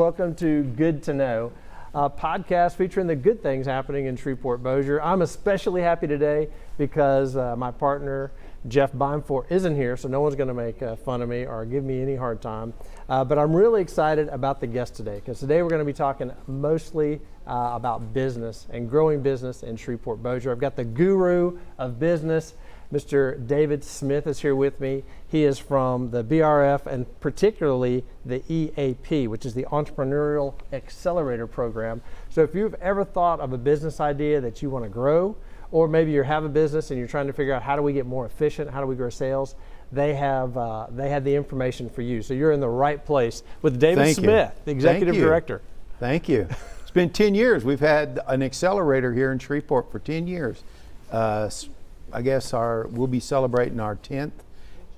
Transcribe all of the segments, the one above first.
welcome to Good to Know, a podcast featuring the good things happening in Shreveport Bossier. I'm especially happy today because my partner, Jeff Bimefort, isn't here, so no one's going to make fun of me or give me any hard time. But I'm really excited about the guest today, because today we're going to be talking mostly about business and growing business in Shreveport Bossier. I've got the guru of business, Mr. David Smith is here with me. He is from the BRF and particularly the EAP, which is the Entrepreneurial Accelerator Program. So if you've ever thought of a business idea that you want to grow, or maybe you have a business and you're trying to figure out how do we get more efficient, how do we grow sales, they have the information for you. So you're in the right place with David Smith, the Executive Director. Thank you. It's been 10 years. We've had an accelerator here in Shreveport for 10 years. I guess we'll be celebrating our 10th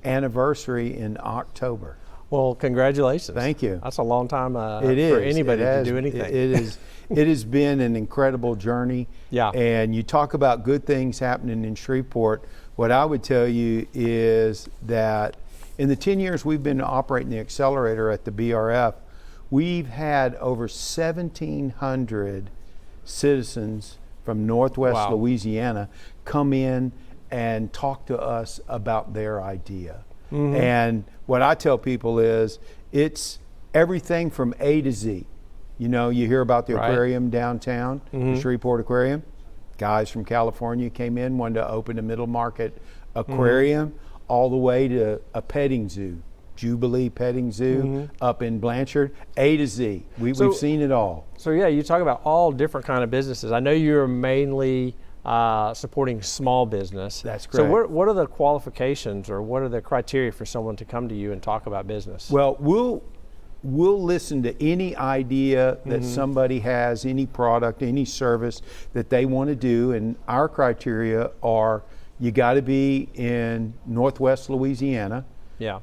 anniversary in October. Well, congratulations. Thank you. That's a long time for anybody to do anything. It has been an incredible journey. Yeah. And you talk about good things happening in Shreveport. What I would tell you is that in the 10 years we've been operating the accelerator at the BRF, we've had over 1,700 citizens from Northwest Louisiana come in and talk to us about their idea. Mm-hmm. And what I tell people is it's everything from A to Z. You know, you hear about the aquarium downtown, the Shreveport Aquarium. Guys from California came in, wanted to open a middle market aquarium, all the way to a petting zoo, Jubilee Petting Zoo up in Blanchard. A to Z. We've seen it all. So yeah, you talk about all different kind of businesses. I know you're mainly supporting small business. That's correct. So what are the qualifications or what are the criteria for someone to come to you and talk about business? Well, we'll listen to any idea that somebody has, any product, any service that they want to do, and our criteria are you got to be in Northwest Louisiana. Yeah.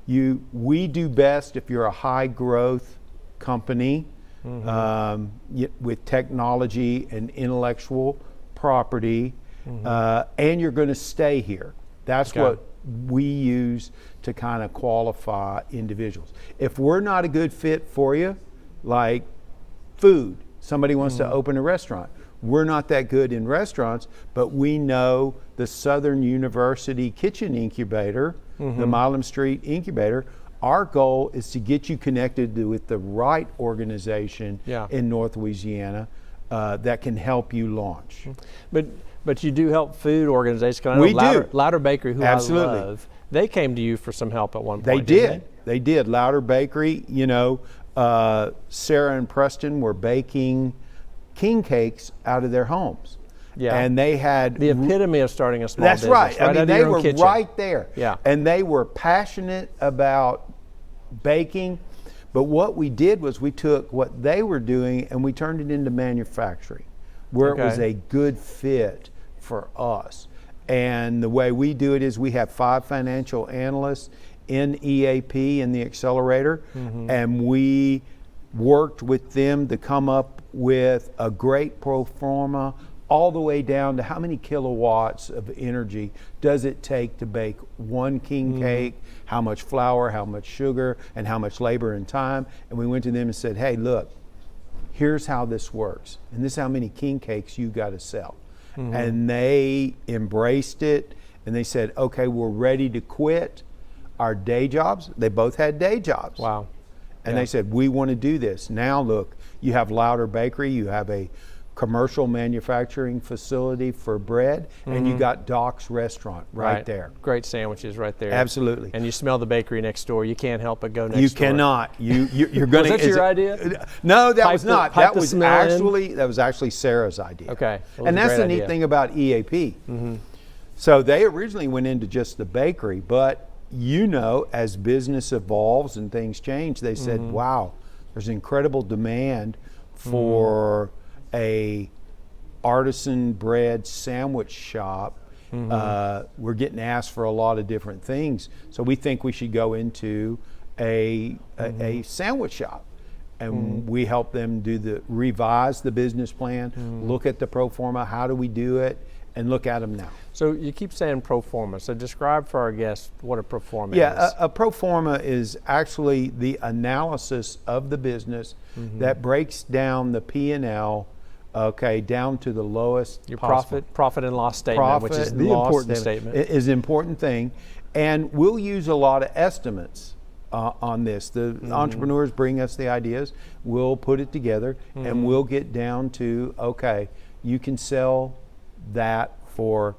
We do best if you're a high growth company with technology and intellectual property, and you're going to stay here. That's what we use to kind of qualify individuals. If we're not a good fit for you, like food, somebody wants to open a restaurant. We're not that good in restaurants, but we know the Southern University Kitchen Incubator, the Milam Street Incubator. Our goal is to get you connected with the right organization in North Louisiana that can help you launch. But you do help food organizations. We do. Louder Bakery, who Absolutely. I love, they came to you for some help at one point. They did. Louder Bakery, you know, Sarah and Preston were baking king cakes out of their homes. Yeah. And they had the epitome of starting a small business. That's right. I mean, they were right there. Yeah. And they were passionate about baking. But what we did was we took what they were doing and we turned it into manufacturing, where it was a good fit for us. And the way we do it is we have 5 financial analysts in EAP, in the accelerator, and we worked with them to come up with a great pro forma all the way down to how many kilowatts of energy does it take to bake one king cake, how much flour, how much sugar, and how much labor and time. And we went to them and said, hey, look, here's how this works, and this is how many king cakes you got to sell. And they embraced it, and they said, okay, we're ready to quit our day jobs. They both had day jobs. Wow. And they said, we want to do this. Now look, you have Louder Bakery, you have a commercial manufacturing facility for bread, and you got Doc's Restaurant right there. Great sandwiches right there. Absolutely. And you smell the bakery next door. You can't help but go next door. You cannot. You're going to. Was that your idea? No, that was not. That was actually Sarah's idea. Okay. Well, and that's the neat thing about EAP. So they originally went into just the bakery, but you know, as business evolves and things change, they said, wow, there's incredible demand for a artisan bread sandwich shop. We're getting asked for a lot of different things, so we think we should go into a sandwich shop, and we help them revise the business plan, look at the pro forma, how do we do it, and look at them now. So you keep saying pro forma. So describe for our guests what a pro forma Yeah, is. a pro forma is actually the analysis of the business that breaks down the P&L, okay, down to the lowest Your possible. profit and loss statement, which is the important statement. Is an important thing. And we'll use a lot of estimates on this. The entrepreneurs bring us the ideas, we'll put it together, and we'll get down to, okay, you can sell that for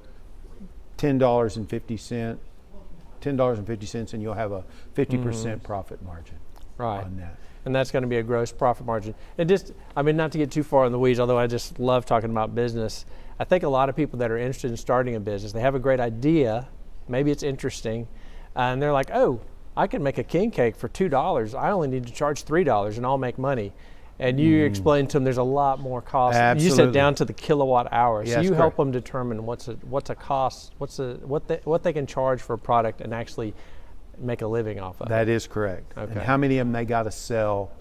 $10.50, and you'll have a 50% profit margin on that. And that's going to be a gross profit margin. And just, I mean, not to get too far in the weeds, although I just love talking about business, I think a lot of people that are interested in starting a business, they have a great idea, maybe it's interesting, and they're like, oh, I can make a king cake for $2. I only need to charge $3 and I'll make money. And you explain to them there's a lot more cost. Absolutely. You said down to the kilowatt hour. Yes, so you help correct. them determine what's a cost, what they can charge for a product and actually make a living off of. That is correct. Okay. And how many of them they got to sell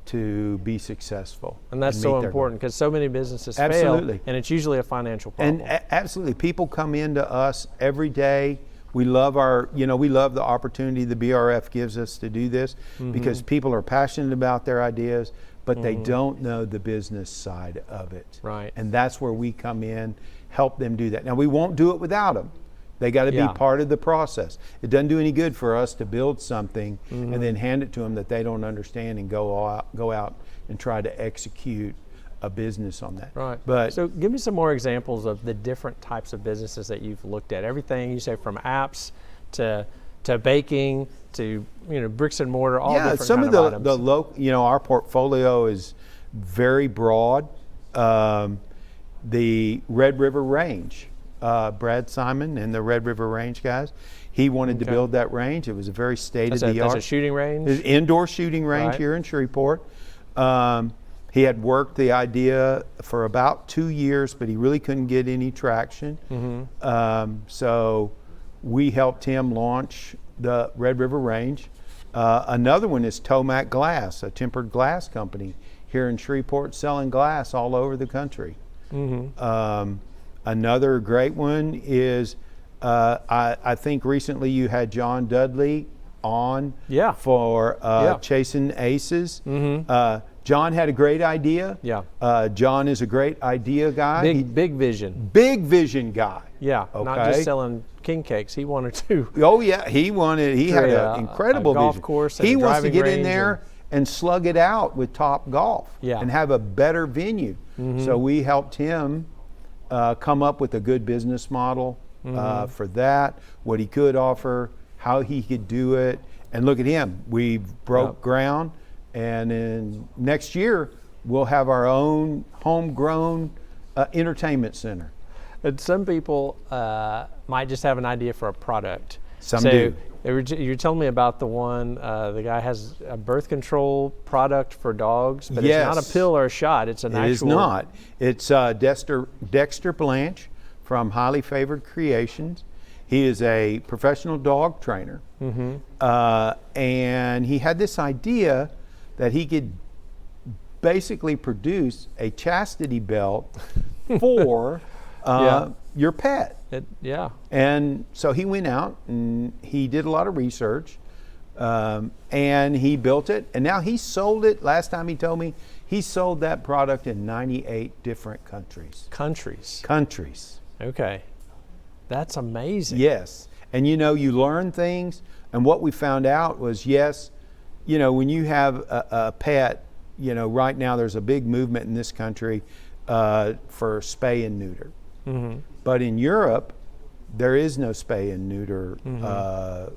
to be successful. And that's so important because so many businesses fail, and it's usually a financial problem. And absolutely, people come into us every day. We love we love the opportunity the BRF gives us to do this because people are passionate about their ideas, but they don't know the business side of it. Right. And that's where we come in, help them do that. Now, we won't do it without them. They got to be part of the process. It doesn't do any good for us to build something and then hand it to them that they don't understand and go out and try to execute a business on that. Right. But so give me some more examples of the different types of businesses that you've looked at. Everything you say from apps to baking to bricks and mortar, all different some kind of the items. the local, our portfolio is very broad. The Red River Range, Brad Simon and the Red River Range guys, he wanted to build that range. It was a very state-of-the-art. That's a shooting range? It's an indoor shooting range here in Shreveport. He had worked the idea for about 2 years, but he really couldn't get any traction. So we helped him launch the Red River Range. Another one is Tomac Glass, a tempered glass company here in Shreveport, selling glass all over the country. Another great one is, I think recently you had John Dudley on for Chasing Aces. John had a great idea. John is a great idea guy. Big vision. Big vision guy. Yeah, not just selling king cakes. He wanted to. Oh yeah, he had an incredible golf vision. Course and he a wants to driving get in range there and slug it out with Top Golf and have a better venue. So we helped him come up with a good business model for that, what he could offer, how he could do it, and look at him. We broke ground. And in next year, we'll have our own homegrown entertainment center. And some people might just have an idea for a product. Some do. You're telling me about the one, the guy has a birth control product for dogs, but it's not a pill or a shot. It's an actual. It is not. It's Dexter Blanche from Highly Favored Creations. He is a professional dog trainer. And he had this idea that he could basically produce a chastity belt for your pet. And so he went out and he did a lot of research and he built it. And now he sold it. Last time he told me, he sold that product in 98 different countries. Countries. Okay. That's amazing. Yes. And you learn things. And what we found out was, when you have a pet, right now there's a big movement in this country for spay and neuter. But in Europe, there is no spay and neuter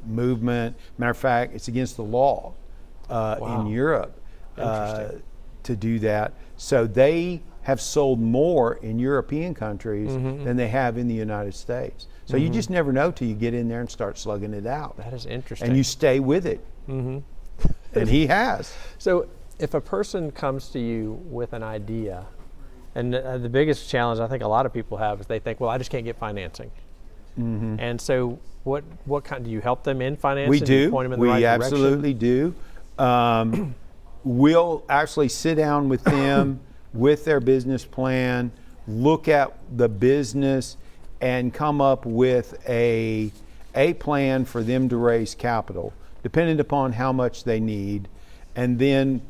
movement. Matter of fact, it's against the law in Europe to do that. So they have sold more in European countries than they have in the United States. So you just never know till you get in there and start slugging it out. That is interesting. And you stay with it. And he has. So if a person comes to you with an idea, and the biggest challenge I think a lot of people have is they think, well, I just can't get financing. And so what kind, do you help them in financing? We do. You point them in the right direction? Absolutely do. We'll actually sit down with them with their business plan, look at the business, and come up with a plan for them to raise capital, depending upon how much they need. And then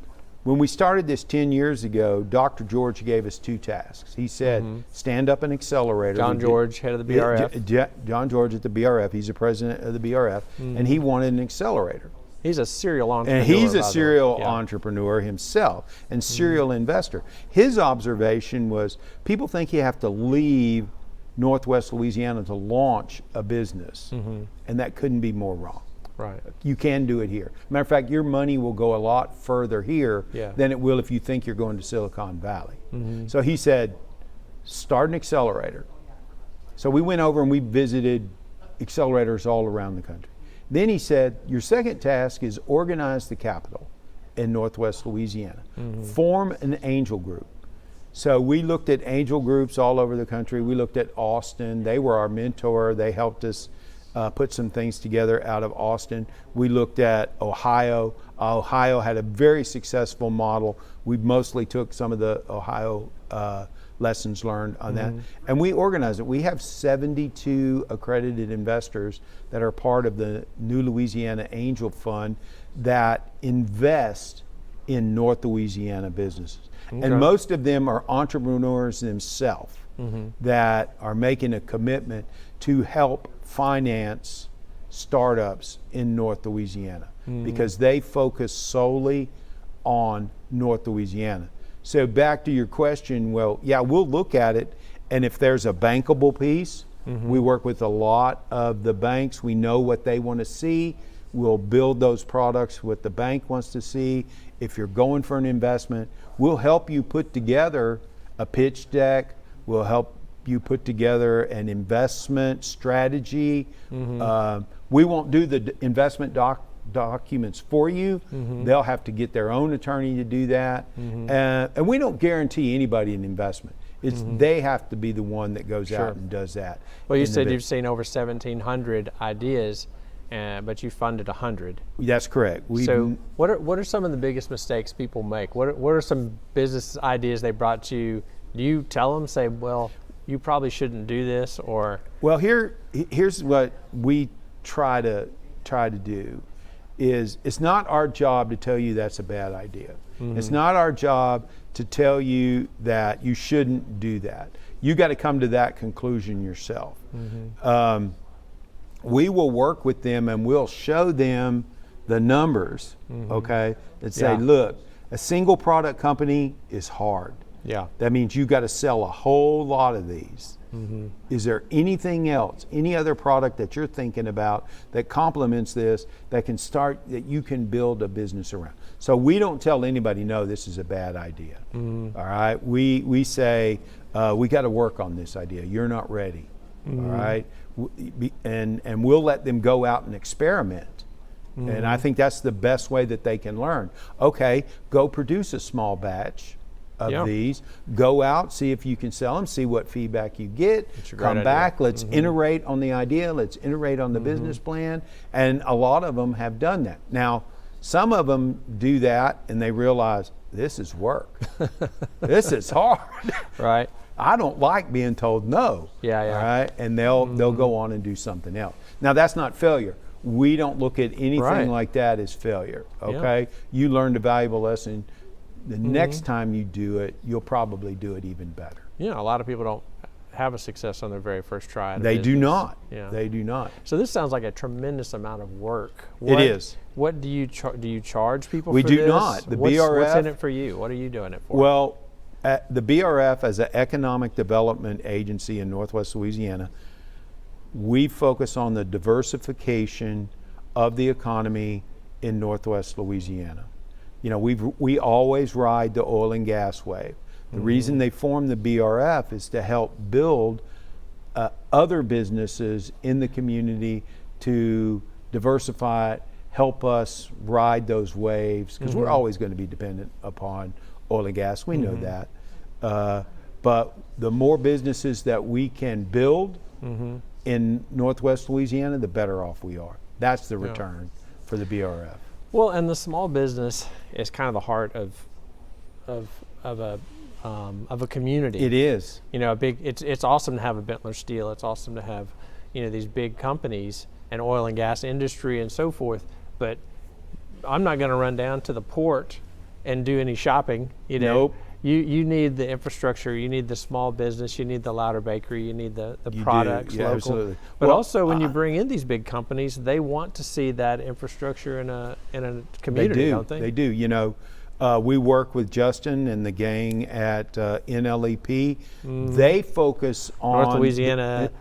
when we started this 10 years ago, Dr. George gave us 2 tasks. He said, stand up an accelerator. John George, head of the BRF. John George at the BRF. He's the president of the BRF, and he wanted an accelerator. He's a serial entrepreneur. And he's a serial entrepreneur himself and serial investor. His observation was people think you have to leave Northwest Louisiana to launch a business, and that couldn't be more wrong. Right. You can do it here. Matter of fact, your money will go a lot further here than it will if you think you're going to Silicon Valley. So he said, start an accelerator. So we went over and we visited accelerators all around the country. Then he said, your second task is organize the capital in Northwest Louisiana. Form an angel group. So we looked at angel groups all over the country. We looked at Austin. They were our mentor. They helped us put some things together out of Austin. We looked at Ohio. Ohio had a very successful model. We mostly took some of the Ohio lessons learned on that. And we organized it. We have 72 accredited investors that are part of the New Louisiana Angel Fund that invest in North Louisiana businesses. And most of them are entrepreneurs themselves that are making a commitment to help finance startups in North Louisiana because they focus solely on North Louisiana. So back to your question, well, yeah, we'll look at it, and if there's a bankable piece, we work with a lot of the banks. We know what they want to see. We'll build those products what the bank wants to see. If you're going for an investment, we'll help you put together a pitch deck. We'll help you put together an investment strategy. We won't do the investment documents for you. They'll have to get their own attorney to do that. And we don't guarantee anybody an investment. It's they have to be the one that goes out and does that. Well, you said you've seen over 1,700 ideas, but you funded 100. That's correct. So what are some of the biggest mistakes people make? What are some business ideas they brought to you? Do you tell them, say, well, you probably shouldn't do this, or? Well, here's what we try to do is it's not our job to tell you that's a bad idea. It's not our job to tell you that you shouldn't do that. You got to come to that conclusion yourself. We will work with them and we'll show them the numbers, okay, that say, look, a single product company is hard. That means you got to sell a whole lot of these. Is there anything else, any other product that you're thinking about that complements this that you can build a business around? So we don't tell anybody, no, this is a bad idea. All right, we say we got to work on this idea. You're not ready. All right, and we'll let them go out and experiment. And I think that's the best way that they can learn. Okay, go produce a small batch of these, go out, see if you can sell them, see what feedback you get, come back, let's iterate on the idea, let's iterate on the business plan, and a lot of them have done that. Now, some of them do that and they realize this is work. This is hard. Right. I don't like being told no. All right, and they'll go on and do something else. Now, that's not failure. We don't look at anything like that as failure. Okay, you learned a valuable lesson. The next time you do it, you'll probably do it even better. Yeah, a lot of people don't have a success on their very first try. They do not. They do not. So this sounds like a tremendous amount of work. It is. What do you charge people for this? We do not. The BRF. What's in it for you? What are you doing it for? Well, the BRF, as an economic development agency in Northwest Louisiana, we focus on the diversification of the economy in Northwest Louisiana. You know, we always ride the oil and gas wave. The reason they formed the BRF is to help build other businesses in the community to diversify, help us ride those waves, because we're always going to be dependent upon oil and gas. We know that. But the more businesses that we can build in Northwest Louisiana, the better off we are. That's the return for the BRF. Well, and the small business is kind of the heart of a of a community. It is. You know, it's awesome to have a Bentler Steel. It's awesome to have, you know, these big companies and oil and gas industry and so forth. But I'm not going to run down to the port and do any shopping. You know, Nope. You need the infrastructure. You need the small business. You need the louder bakery. You need the You products do. Yeah, local. absolutely. But Well, also, when you bring in these big companies, they want to see that infrastructure in a community, don't they? They do. You know, we work with Justin and the gang at NLEP. They focus on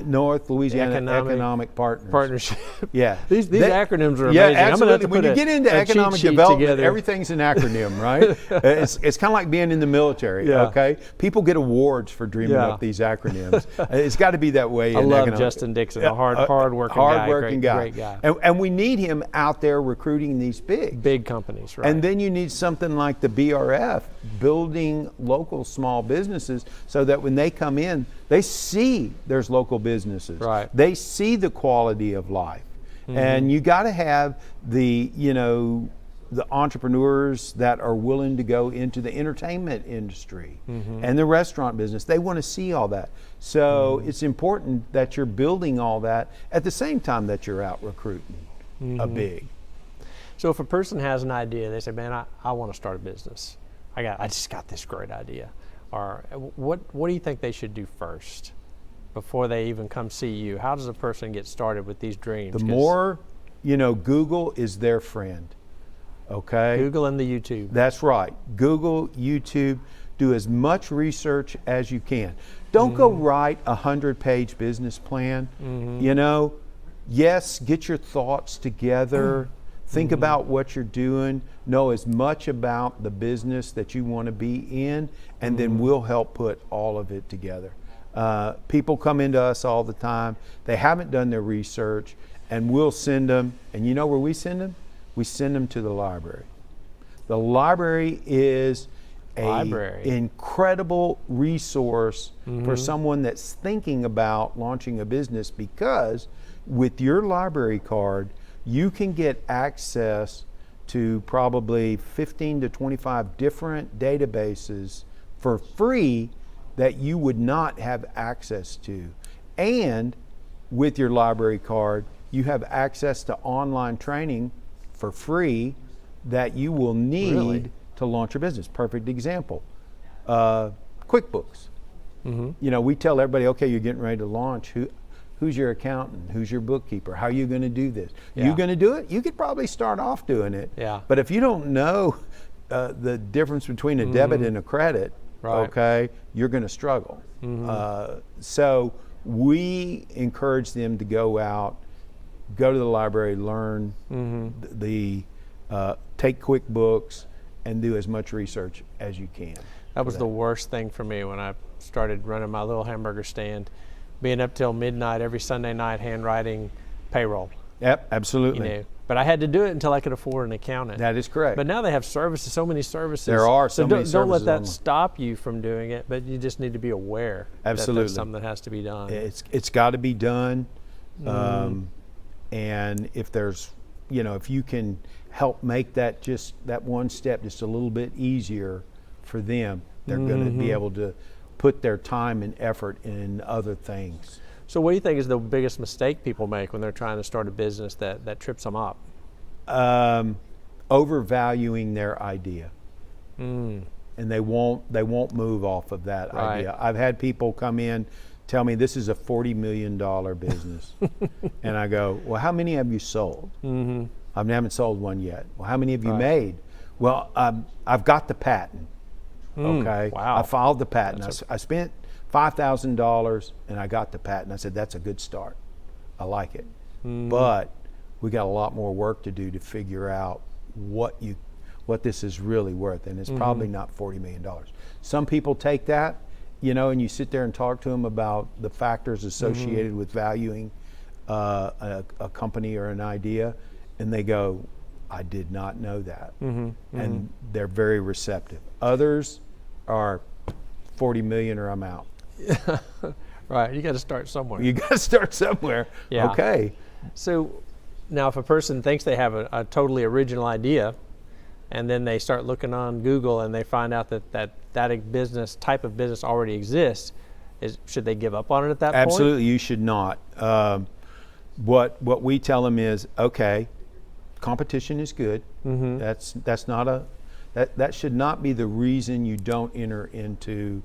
North Louisiana Economic Partners. Partnership. Yeah. These acronyms are yeah, amazing. I'm gonna have absolutely. to When put you get into a cheat economic sheet development, together. everything's an acronym, right? It's kind of like being in the military. Yeah. Okay, people get awards for dreaming Yeah. up these acronyms. It's got to be that way. I in love economic. Justin Dixon, a hard-working guy. Great guy. And we need him out there recruiting these big companies, right? And then you need something like the BRF, building local small businesses, so that when they come in, they see there's local businesses. Right. They see the quality of life. And you got to have the, you know, the entrepreneurs that are willing to go into the entertainment industry and the restaurant business. They want to see all that. So it's important that you're building all that at the same time that you're out recruiting a big. So if a person has an idea, they say, man, I want to start a business. I just got this great idea. Or what do you think they should do first before they even come see you? How does a person get started with these dreams? The more, you know, Google is their friend. Okay? Google and the YouTube. That's right. Google, YouTube, do as much research as you can. Don't go write a 100-page business plan. You know, yes, get your thoughts together. Think about what you're doing. Know as much about the business that you want to be in, and then we'll help put all of it together. People come into us all the time. They haven't done their research, and we'll send them. And you know where we send them? We send them to the library. The library is an incredible resource for someone that's thinking about launching a business, because with your library card, you can get access to probably 15 to 25 different databases for free that you would not have access to. And with your library card, you have access to online training for free that you will need to launch your business. Perfect example, QuickBooks. You know, we tell everybody, okay, you're getting ready to launch. Who's your accountant? Who's your bookkeeper? How are you going to do this? You going to do it? You could probably start off doing it. But if you don't know the difference between a debit and a credit, okay, you're going to struggle. So we encourage them to go out, go to the library, learn take QuickBooks, and do as much research as you can. That was the worst thing for me when I started running my little hamburger stand. Being up till midnight every Sunday night handwriting payroll. Yep, absolutely. You know, but I had to do it until I could afford an accountant. That is correct. But now they have services, so many services. There are so many services. Don't let that stop you from doing it, but you just need to be aware that that's something that has to be done. It's got to be done. And if there's, you know, if you can help make that one step just a little bit easier for them, they're going to be able to put their time and effort in other things. So what do you think is the biggest mistake people make when they're trying to start a business that trips them up? Overvaluing their idea. And they won't move off of that idea. I've had people come in, tell me this is a $40 million business. And I go, well, how many have you sold? I haven't sold one yet. Well, how many have you made? Well, I've got the patent. Okay. Wow. I filed the patent. I spent $5,000 and I got the patent. I said, that's a good start. I like it. But we got a lot more work to do to figure out what this is really worth. And it's probably not $40 million. Some people take that, you know, and you sit there and talk to them about the factors associated with valuing a company or an idea, and they go, I did not know that. And they're very receptive. Others are 40 million or I'm out. Right, you got to start somewhere. You got to start somewhere. Yeah. Okay. So now if a person thinks they have a totally original idea, and then they start looking on Google and they find out that type of business already exists, should they give up on it at that point? Absolutely, you should not. What we tell them is, okay, competition is good. Mm-hmm. That should not be the reason you don't enter into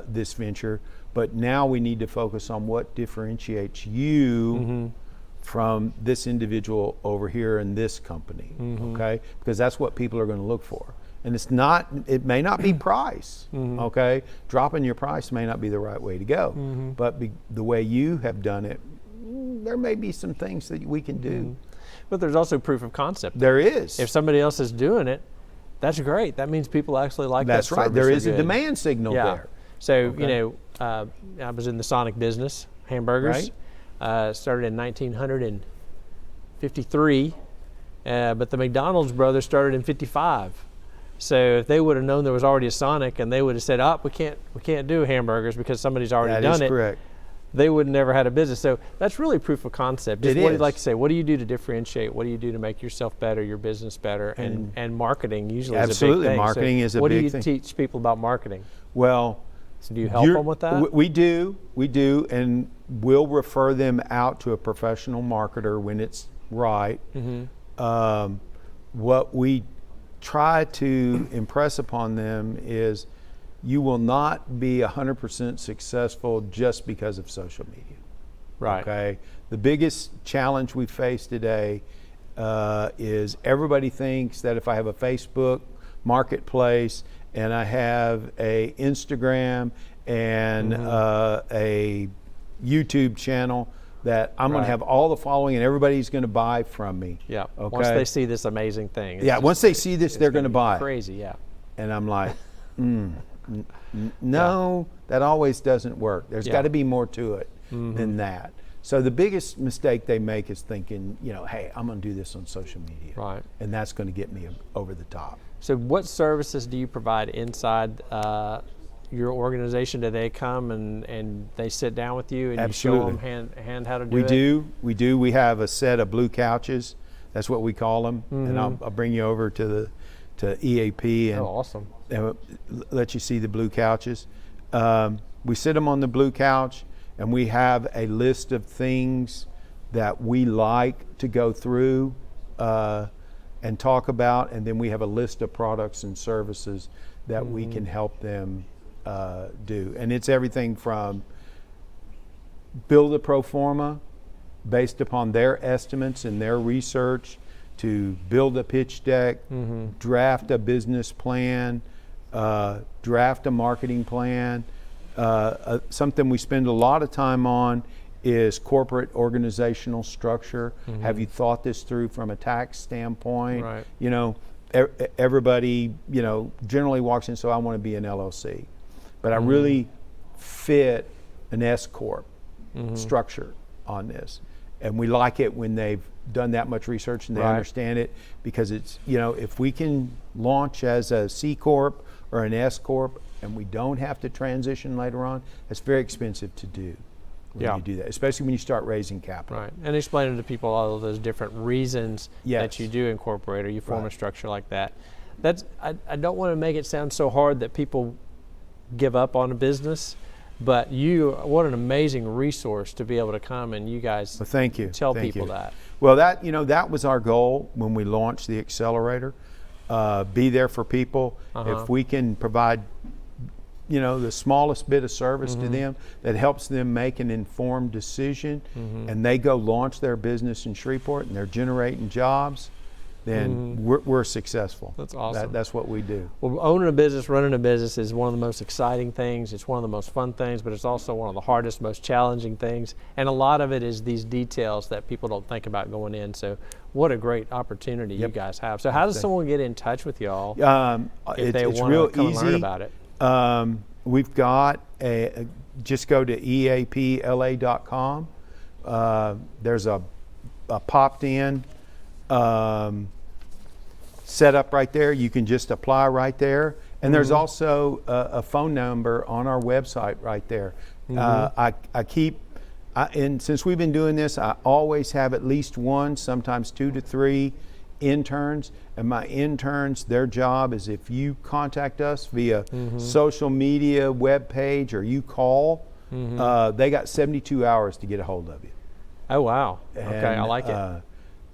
this venture. But now we need to focus on what differentiates you from this individual over here in this company. Okay, because that's what people are going to look for. And it may not be price. Okay, dropping your price may not be the right way to go. But the way you have done it, there may be some things that we can do. But there's also proof of concept. There is. If somebody else is doing it, that's great. That means people actually like that service. That's right. There is a demand signal there. So, I was in the Sonic business, hamburgers. Started in 1953, but the McDonald's brothers started in 55. So if they would have known there was already a Sonic and they would have said, we can't do hamburgers because somebody's already done it. That is correct. They would have never had a business. So that's really proof of concept. Just what do you like to say? What do you do to differentiate? What do you do to make yourself better, your business better? And marketing usually is a big thing. Absolutely, marketing is a big thing. What do you teach people about marketing? Well, so do you help them with that? We do, and we'll refer them out to a professional marketer when it's right. What we try to impress upon them is you will not be 100% successful just because of social media. Right. Okay. The biggest challenge we face today is everybody thinks that if I have a Facebook marketplace and I have a Instagram and a YouTube channel, that I'm going to have all the following and everybody's going to buy from me. Yeah. Okay? Once they see this amazing thing. Once they see this, they're going to buy. Crazy, yeah. And I'm like, no, that always doesn't work. There's got to be more to it than that. So the biggest mistake they make is thinking, hey, I'm going to do this on social media. Right. And that's going to get me over the top. So what services do you provide inside your organization? Do they come and they sit down with you and Absolutely. you show them hand how to do it? We do. We have a set of blue couches. That's what we call them. And I'll bring you over to EAP and, awesome. and let you see the blue couches. We sit them on the blue couch and we have a list of things that we like to go through and talk about, and then we have a list of products and services that we can help them do. And it's everything from build a pro forma based upon their estimates and their research, to build a pitch deck, draft a business plan, draft a marketing plan. Something we spend a lot of time on is corporate organizational structure. Have you thought this through from a tax standpoint? Right. Everybody, generally walks in, so I want to be an LLC. But I really fit an S Corp structure on this. And we like it when they've done that much research and they understand it, because it's, if we can launch as a C Corp or an S Corp and we don't have to transition later on, it's very expensive to do when you do that, especially when you start raising capital. Right, and explaining to people all of those different reasons that you do incorporate or you form a structure like that. I don't want to make it sound so hard that people give up on a business, but what an amazing resource to be able to come and you guys tell people that. Well, that was our goal when we launched the accelerator. Be there for people. If we can provide the smallest bit of service to them that helps them make an informed decision, and they go launch their business in Shreveport and they're generating jobs, then we're successful. That's awesome. That's what we do. Well, owning a business, running a business is one of the most exciting things. It's one of the most fun things, but it's also one of the hardest, most challenging things. And a lot of it is these details that people don't think about going in. So what a great opportunity you guys have. So how does someone get in touch with y'all if they want to come and learn about it? We've got just go to eapla.com. There's a popped in set up right there. You can just apply right there. And there's also a phone number on our website right there. And since we've been doing this, I always have at least one, sometimes 2 to 3 interns, and my interns, their job is if you contact us via social media, web page, or you call, they got 72 hours to get a hold of you. Oh, wow. Okay, I like it.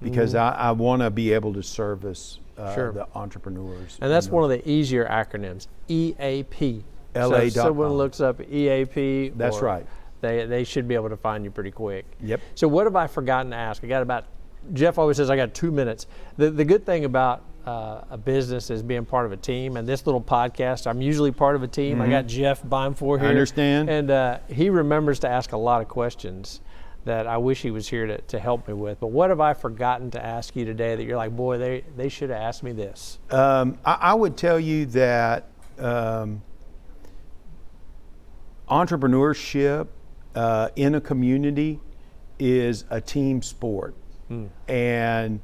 Because I want to be able to service Sure. the entrepreneurs. And that's one of the easier acronyms, EAP. So if someone looks up EAP, That's right. They should be able to find you pretty quick. Yep. So what have I forgotten to ask? Jeff always says I got 2 minutes. The good thing about a business is being part of a team, and this little podcast, I'm usually part of a team. I got Jeff Bimefor here. I understand. And he remembers to ask a lot of questions that I wish he was here to help me with. But what have I forgotten to ask you today that you're like, boy, they should have asked me this? I would tell you that entrepreneurship in a community is a team sport. And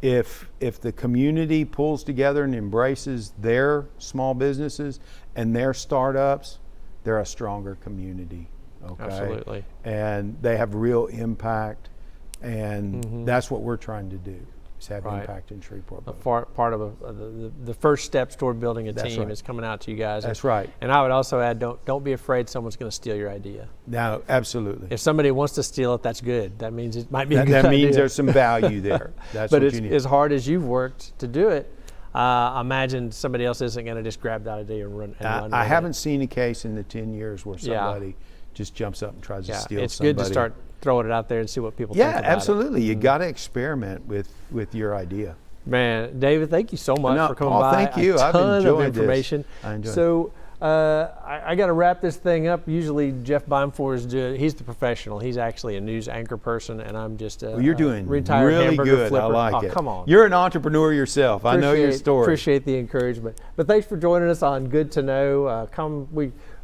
if the community pulls together and embraces their small businesses and their startups, they're a stronger community. Okay? Absolutely. And they have real impact, and that's what we're trying to do, is have impact in Shreveport. Part of the first steps toward building a team right. is coming out to you guys. That's right. And I would also add, don't be afraid someone's going to steal your idea. No, absolutely. If somebody wants to steal it, that's good. That means it might be a good That means idea. there's some value there. That's but what you need. As hard as you've worked to do it, I imagine somebody else isn't going to just grab that idea and run. I haven't seen a case in the 10 years where somebody just jumps up and tries to steal it's somebody. good to start throwing it out there and see what people think about absolutely. You got to experiment with your idea. Man, David, thank you so much for coming by. Thank you. I've Ton enjoyed of information. This. I enjoyed it. So I got to wrap this thing up. Usually Jeff Bimefor he's the professional. He's actually a news anchor person, and I'm just a you're doing retired really hamburger good. flipper. I like it. Come on. You're an entrepreneur yourself. I know your story. Appreciate the encouragement. But thanks for joining us on Good to Know.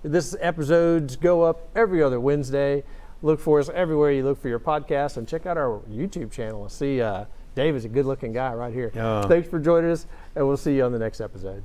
This episodes go up every other Wednesday. Look for us everywhere you look for your podcast, and check out our YouTube channel and see Dave is a good-looking guy right here. Thanks for joining us, and we'll see you on the next episode.